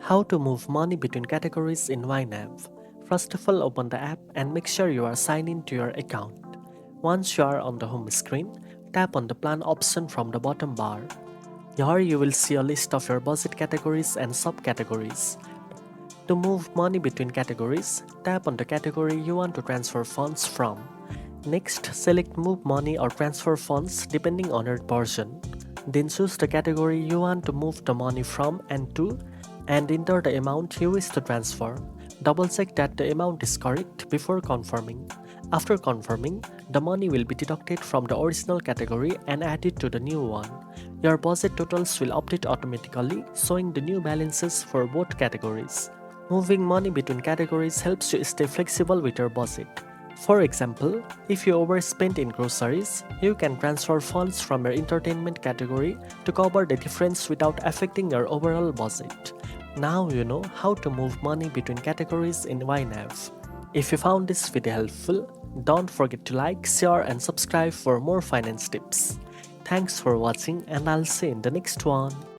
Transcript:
How to move money between categories in YNAB. First of all, open the app and make sure you are signed in to your account. Once you are on the home screen, tap on the plan option from the bottom bar. Here you will see a list of your budget categories and subcategories. To move money between categories, tap on the category you want to transfer funds from. Next, select Move Money or Transfer Funds depending on your version. Then choose the category you want to move the money from and to, and enter the amount you wish to transfer. Double check that the amount is correct before confirming. After confirming, the money will be deducted from the original category and added to the new one. Your budget totals will update automatically, showing the new balances for both categories. Moving money between categories helps you stay flexible with your budget. For example, if you overspent in groceries, you can transfer funds from your entertainment category to cover the difference without affecting your overall budget. Now you know how to move money between categories in YNAB. If you found this video helpful, don't forget to like, share and subscribe for more finance tips. Thanks for watching and I'll see you in the next one.